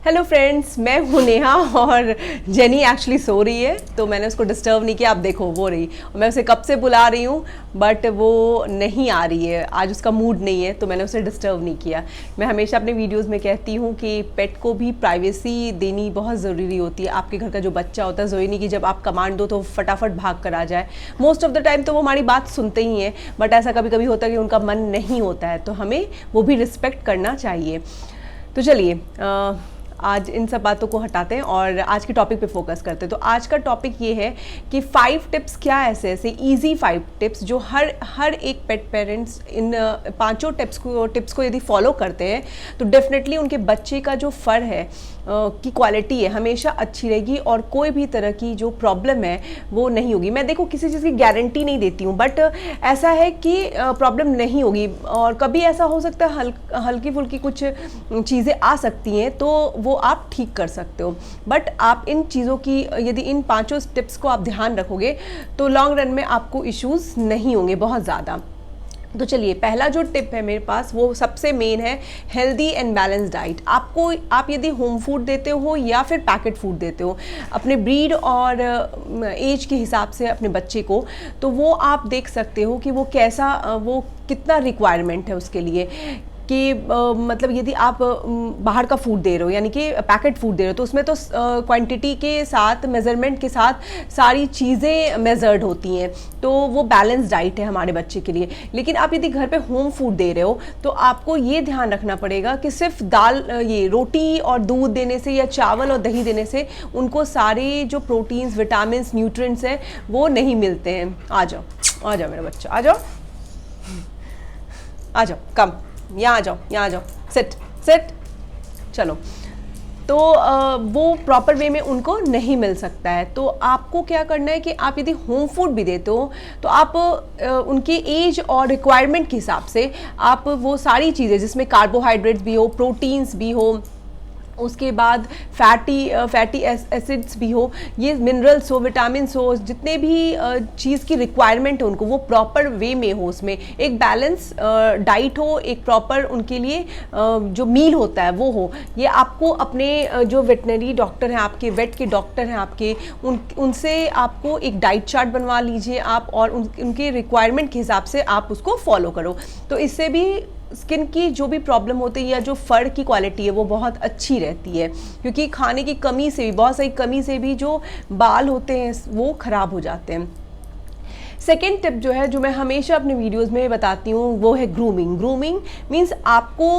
Hello friends, मैं हूँ नेहा और जेनी एक्चुअली सो रही है तो मैंने उसको डिस्टर्ब नहीं किया। आप देखो वो रही और मैं उसे कब से बुला रही हूँ बट वो नहीं आ रही है। आज उसका मूड नहीं है तो मैंने उसे डिस्टर्ब नहीं किया। मैं हमेशा अपने वीडियोस में कहती हूँ कि पेट को भी प्राइवेसी देनी बहुत ज़रूरी होती है। आपके घर का जो बच्चा होता है, ज़रूरी नहीं कि जब आप कमांड दो तो फटाफट भाग कर आ जाए। मोस्ट ऑफ द टाइम तो वो हमारी बात सुनते ही हैं, बट ऐसा कभी कभी होता है कि उनका मन नहीं होता है, तो हमें वो भी रिस्पेक्ट करना चाहिए। तो चलिए आज इन सब बातों को हटाते हैं और आज के टॉपिक पे फोकस करते हैं। तो आज का टॉपिक ये है कि 5 टिप्स, क्या ऐसे ऐसे इजी 5 टिप्स जो हर एक पेट पेरेंट्स इन पांचों टिप्स को यदि फॉलो करते हैं तो डेफिनेटली उनके बच्चे का जो फर है की क्वालिटी है हमेशा अच्छी रहेगी और कोई भी तरह की जो प्रॉब्लम है वो नहीं होगी। मैं देखो किसी चीज़ की गारंटी नहीं देती हूँ, बट ऐसा है कि प्रॉब्लम नहीं होगी और कभी ऐसा हो सकता है हल्की फुल्की कुछ चीज़ें आ सकती हैं तो वो आप ठीक कर सकते हो। बट आप इन चीज़ों की यदि इन पांचों टिप्स को आप ध्यान रखोगे तो लॉन्ग रन में आपको इश्यूज़ नहीं होंगे बहुत ज़्यादा। तो चलिए, पहला जो टिप है मेरे पास वो सबसे मेन है हेल्दी एंड बैलेंस डाइट। आप यदि होम फूड देते हो या फिर पैकेट फूड देते हो अपने ब्रीड और एज के हिसाब से अपने बच्चे को, तो वो आप देख सकते हो कि वो कितना रिक्वायरमेंट है उसके लिए कि मतलब यदि आप बाहर का फूड दे रहे हो यानी कि पैकेट फूड दे रहे हो तो उसमें तो क्वांटिटी के साथ, मेज़रमेंट के साथ सारी चीज़ें मेज़र्ड होती हैं, तो वो बैलेंस डाइट है हमारे बच्चे के लिए। लेकिन आप यदि घर पे होम फूड दे रहे हो तो आपको ये ध्यान रखना पड़ेगा कि सिर्फ ये रोटी और दूध देने से या चावल और दही देने से उनको सारे जो प्रोटीन्स, विटामिन, न्यूट्रिएंट्स हैं वो नहीं मिलते हैं। आ जाओ मेरा बच्चा, आ जाओ, कम यहाँ आ जाओ, सिट, चलो। तो वो प्रॉपर वे में उनको नहीं मिल सकता है। तो आपको क्या करना है कि आप यदि होम फूड भी देते हो तो आप उनके एज और रिक्वायरमेंट के हिसाब से आप वो सारी चीज़ें जिसमें कार्बोहाइड्रेट्स भी हो, प्रोटीन्स भी हो, उसके बाद फैटी एसिड्स भी हो, ये मिनरल्स हो, विटामिन्स हो, जितने भी चीज़ की रिक्वायरमेंट है उनको वो प्रॉपर वे में हो, उसमें एक बैलेंस डाइट हो, एक प्रॉपर उनके लिए जो मील होता है वो हो। ये आपको अपने जो वेटनरी डॉक्टर हैं आपके, वेट के डॉक्टर हैं आपके, उनसे आपको एक डाइट चार्ट बनवा लीजिए आप और उनके रिक्वायरमेंट के हिसाब से आप उसको फॉलो करो। तो इससे भी स्किन की जो भी प्रॉब्लम होती है या जो फर की क्वालिटी है वो बहुत अच्छी रहती है, क्योंकि खाने की कमी से भी, बहुत सारी कमी से भी जो बाल होते हैं वो ख़राब हो जाते हैं। सेकेंड टिप जो है, जो मैं हमेशा अपने वीडियोस में बताती हूँ, वो है ग्रूमिंग मीन्स आपको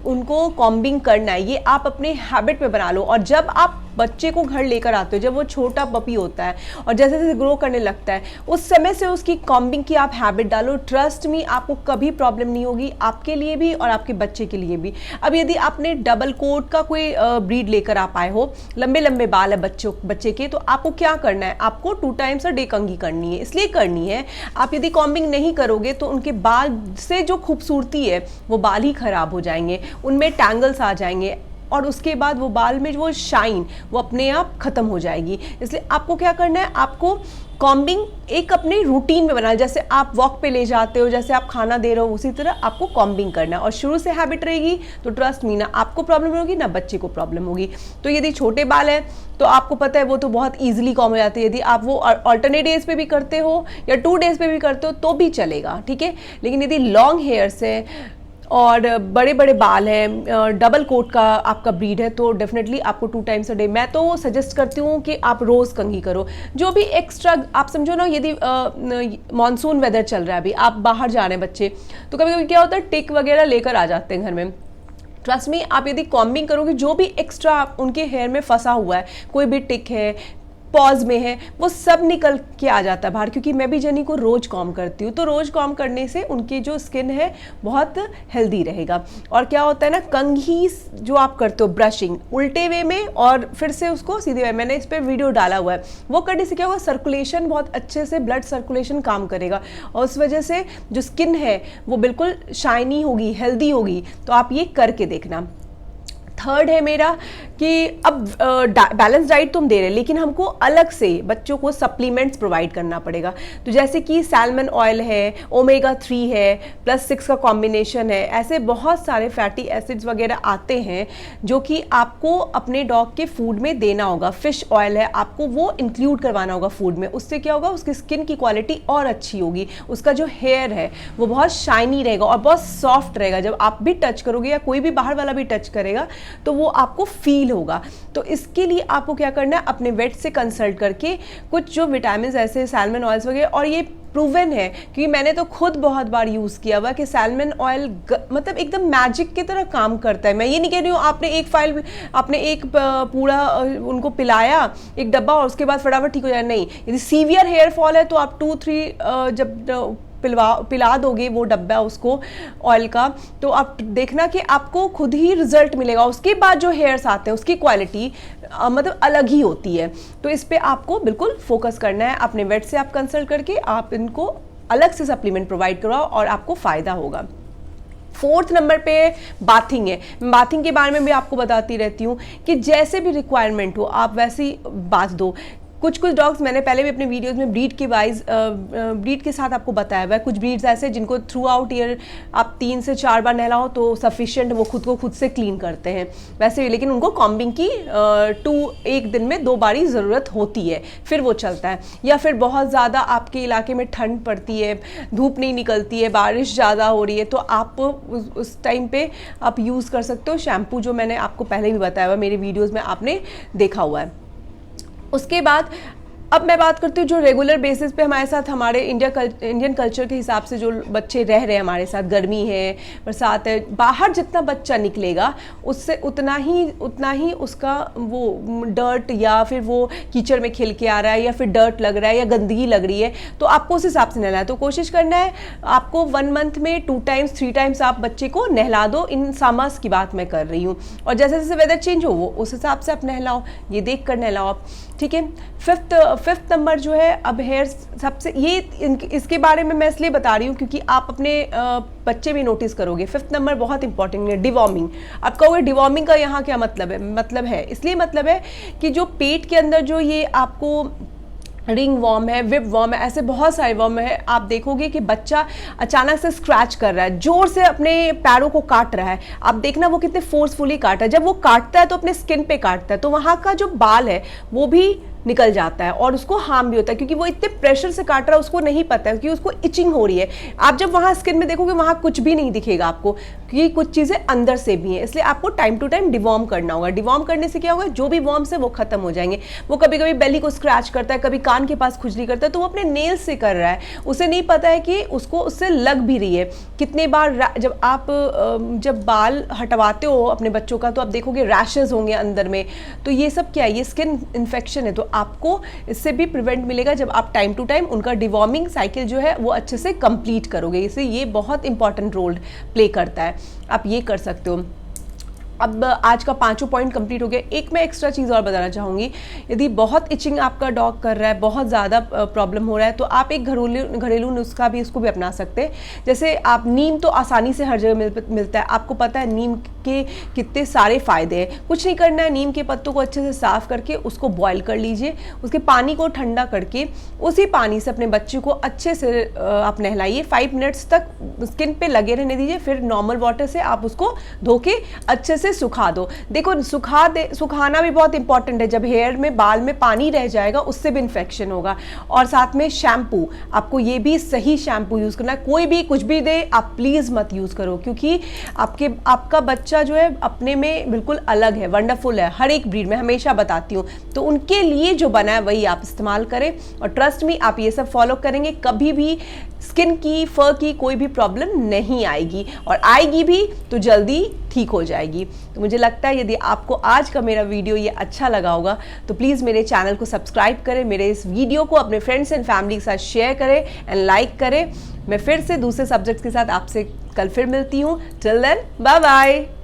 उनको कॉम्बिंग करना है। ये आप अपने हैबिट में बना लो और जब आप बच्चे को घर लेकर आते हो, जब वो छोटा पपी होता है और जैसे जैसे ग्रो करने लगता है उस समय से उसकी कॉम्बिंग की आप हैबिट डालो। ट्रस्ट मी, आपको कभी प्रॉब्लम नहीं होगी, आपके लिए भी और आपके बच्चे के लिए भी। अब यदि आपने डबल कोट का कोई ब्रीड लेकर आप आए हो, लंबे लंबे बाल है बच्चे के, तो आपको क्या करना है, आपको 2 टाइम्स अ डे कंघी करनी है। इसलिए करनी है, आप यदि कॉम्बिंग नहीं करोगे तो उनके बाल से जो खूबसूरती है वो बाल ही खराब हो जाएंगे, उनमें टैंगल्स आ जाएंगे और उसके बाद वो बाल में वो शाइन वो अपने आप खत्म हो जाएगी। इसलिए आपको क्या करना है, आपको कॉम्बिंग एक अपने रूटीन में बनाना। जैसे आप वॉक पे ले जाते हो, जैसे आप खाना दे रहे हो, उसी तरह आपको कॉम्बिंग करना है और शुरू से हैबिट रहेगी तो ट्रस्ट मी, ना आपको प्रॉब्लम होगी ना बच्चे को प्रॉब्लम होगी। तो यदि छोटे बाल हैं तो आपको पता है वो तो बहुत ईजिली कॉम हो जाते हैं। यदि आप वो अल्टरनेट डेज पे भी करते हो या 2 डेज पे भी करते हो तो भी चलेगा, ठीक है। लेकिन यदि लॉन्ग हेयर्स है और बड़े बड़े बाल हैं, डबल कोट का आपका ब्रीड है, तो डेफिनेटली आपको 2 टाइम्स अ डे मैं तो सजेस्ट करती हूँ कि आप रोज़ कंघी करो। जो भी एक्स्ट्रा आप समझो ना, यदि मानसून वेदर चल रहा है, अभी आप बाहर जा रहे हैं बच्चे, तो कभी कभी क्या होता है टिक वगैरह लेकर आ जाते हैं घर में। ट्रस्ट मी, आप यदि कॉम्बिंग करोगे, जो भी एक्स्ट्रा उनके हेयर में फंसा हुआ है, कोई भी टिक है, पॉज में है, वो सब निकल के आ जाता है बाहर। क्योंकि मैं भी जनी को रोज कॉम करती हूँ, तो रोज कॉम करने से उनकी जो स्किन है बहुत हेल्दी रहेगा। और क्या होता है ना, कंघी जो आप करते हो ब्रशिंग उल्टे वे में और फिर से उसको सीधे वे, मैंने इस पर वीडियो डाला हुआ है, वो करने से क्या होगा, सर्कुलेशन बहुत अच्छे से, ब्लड सर्कुलेशन काम करेगा और उस वजह से जो स्किन है वो बिल्कुल शाइनी होगी, हेल्दी होगी। तो आप ये करके देखना। थर्ड है मेरा कि अब बैलेंस डाइट तुम दे रहे, लेकिन हमको अलग से बच्चों को सप्लीमेंट्स प्रोवाइड करना पड़ेगा। तो जैसे कि सैल्मन ऑयल है, ओमेगा 3 है, +6 का कॉम्बिनेशन है, ऐसे बहुत सारे फैटी एसिड्स वगैरह आते हैं जो कि आपको अपने डॉग के फूड में देना होगा। फिश ऑयल है, आपको वो इंक्लूड करवाना होगा फूड में। उससे क्या होगा, उसकी स्किन की क्वालिटी और अच्छी होगी, उसका जो हेयर है वो बहुत शाइनी रहेगा और बहुत सॉफ्ट रहेगा। जब आप भी टच करोगे या कोई भी बाहर वाला भी टच करेगा तो वो आपको फील होगा। तो इसके लिए आपको क्या करना है, अपने वेट से कंसल्ट करके कुछ जो विटामिन ऐसे सैल्मन ऑयल्स वगैरह, और ये प्रूवन है क्योंकि मैंने तो खुद बहुत बार यूज़ किया हुआ कि सैल्मन ऑयल मतलब एकदम मैजिक की तरह काम करता है। मैं ये नहीं कह रही हूँ आपने एक पूरा उनको पिलाया एक डब्बा और उसके बाद फटाफट ठीक हो जाए, नहीं। यदि सीवियर हेयर फॉल है तो आप 2-3 जब पिला दोगे वो डब्बा उसको ऑयल का, तो आप देखना कि आपको खुद ही रिजल्ट मिलेगा। उसके बाद जो हेयर्स आते हैं उसकी क्वालिटी मतलब अलग ही होती है। तो इस पे आपको बिल्कुल फोकस करना है। अपने वेट से आप कंसल्ट करके आप इनको अलग से सप्लीमेंट प्रोवाइड करवाओ और आपको फ़ायदा होगा। 4th नंबर पे बाथिंग है। बाथिंग के बारे में भी आपको बताती रहती हूँ कि जैसे भी रिक्वायरमेंट हो आप वैसे ही बाथ दो। कुछ डॉग्स मैंने पहले भी अपने वीडियोस में ब्रीड के साथ आपको बताया हुआ है। कुछ ब्रीड्स ऐसे जिनको थ्रू आउट ईयर आप 3 से 4 बार नहलाओ तो सफिशिएंट, वो खुद से क्लीन करते हैं वैसे भी, लेकिन उनको कॉम्बिंग की एक दिन में 2 बार ही ज़रूरत होती है, फिर वो चलता है। या फिर बहुत ज़्यादा आपके इलाके में ठंड पड़ती है, धूप नहीं निकलती है, बारिश ज़्यादा हो रही है, तो आप उस टाइम पे आप यूज़ कर सकते हो शैम्पू, जो मैंने आपको पहले भी बताया हुआ, मेरे वीडियोज़ में आपने देखा हुआ है। उसके बाद अब मैं बात करती हूँ जो रेगुलर बेसिस पे हमारे साथ हमारे इंडियन कल्चर के हिसाब से जो बच्चे रह रहे हैं हमारे साथ, गर्मी है, बरसात है, बाहर जितना बच्चा निकलेगा उससे उतना ही उसका वो डर्ट या फिर वो कीचड़ में खेल के आ रहा है या फिर डर्ट लग रहा है या गंदगी लग रही है, तो आपको उस हिसाब से नहलाना है। तो कोशिश करना है आपको 1 मंथ में 2 टाइम्स 3 टाइम्स आप बच्चे को नहला दो। इन समर्स की बात मैं कर रही हूँ, और जैसे जैसे वेदर चेंज हो वो उस हिसाब से आप नहलाओ, ये देख कर नहलाओ आप, ठीक है। 5th नंबर जो है, अब हेयर सबसे इसके बारे में मैं इसलिए बता रही हूँ क्योंकि आप अपने बच्चे भी नोटिस करोगे। 5th नंबर बहुत इंपॉर्टेंट है, डिवॉर्मिंग। आप कहोगे डिवॉर्मिंग का यहाँ क्या मतलब है? इसलिए मतलब है कि जो पेट के अंदर जो ये आपको रिंग वॉर्म है, विप वॉर्म है, ऐसे बहुत सारे वॉर्म है। आप देखोगे कि बच्चा अचानक से स्क्रैच कर रहा है, जोर से अपने पैरों को काट रहा है, आप देखना वो कितने फोर्सफुली काट रहा है। जब वो काटता है तो अपने स्किन पे काटता है, तो वहाँ का जो बाल है वो भी निकल जाता है और उसको हार्म भी होता है क्योंकि वो इतने प्रेशर से काट रहा है, उसको नहीं पता है कि उसको इचिंग हो रही है। आप जब वहाँ स्किन में देखोगे वहाँ कुछ भी नहीं दिखेगा आपको, क्योंकि कुछ चीज़ें अंदर से भी हैं। इसलिए आपको टाइम टू टाइम डिवॉर्म करना होगा। डिवॉर्म करने से क्या होगा, जो भी वॉर्म्स है वो खत्म हो जाएंगे। वो कभी कभी बेली को स्क्रैच करता है, कभी कान के पास खुजली करता है, तो वो अपने नेल से कर रहा है, उसे नहीं पता है कि उसको उससे लग भी रही है। कितने बार जब बाल हटवाते हो अपने बच्चों का तो आप देखोगे रैशेज होंगे अंदर में, तो ये सब क्या है, ये स्किन इन्फेक्शन है। तो आपको इससे भी प्रिवेंट मिलेगा जब आप टाइम टू टाइम उनका डिवॉर्मिंग साइकिल जो है वो अच्छे से कंप्लीट करोगे। इसलिए ये बहुत इंपॉर्टेंट रोल प्ले करता है, आप ये कर सकते हो। अब आज का 5 पॉइंट कंप्लीट हो गया। एक मैं एक्स्ट्रा चीज़ और बताना चाहूँगी, यदि बहुत इचिंग आपका डॉग कर रहा है, बहुत ज़्यादा प्रॉब्लम हो रहा है, तो आप एक घरेलू नुस्खा भी उसको भी अपना सकते हैं। जैसे आप नीम तो आसानी से हर जगह मिलता है, आपको पता है नीम के कितने सारे फ़ायदे हैं। कुछ नहीं करना है, नीम के पत्तों को अच्छे से साफ़ करके उसको बॉयल कर लीजिए, उसके पानी को ठंडा करके उसी पानी से अपने बच्चे को अच्छे से आप नहलाइए, 5 मिनट्स तक स्किन पे लगे रहने दीजिए, फिर नॉर्मल वाटर से आप उसको धो के अच्छे से सुखा दो। देखो सुखाना भी बहुत इंपॉर्टेंट है, जब हेयर में बाल में पानी रह जाएगा उससे भी इन्फेक्शन होगा। और साथ में शैम्पू, आपको ये भी सही शैम्पू यूज़ करना है। कोई भी कुछ भी दे आप प्लीज़ मत यूज़ करो, क्योंकि आपका बच्चा जो है अपने में बिल्कुल अलग है, वंडरफुल है, हर एक ब्रीड में हमेशा बताती हूँ। तो उनके लिए जो बना है वही आप इस्तेमाल करें, और ट्रस्ट मी आप ये सब फॉलो करेंगे कभी भी स्किन की, फर की कोई भी प्रॉब्लम नहीं आएगी, और आएगी भी तो जल्दी ठीक हो जाएगी। तो मुझे लगता है यदि आपको आज का मेरा वीडियो ये अच्छा लगा होगा तो प्लीज़ मेरे चैनल को सब्सक्राइब करें, मेरे इस वीडियो को अपने फ्रेंड्स एंड फैमिली के साथ शेयर करें एंड लाइक करें। मैं फिर से दूसरे सब्जेक्ट के साथ आपसे कल फिर मिलती हूँ। Till then bye bye.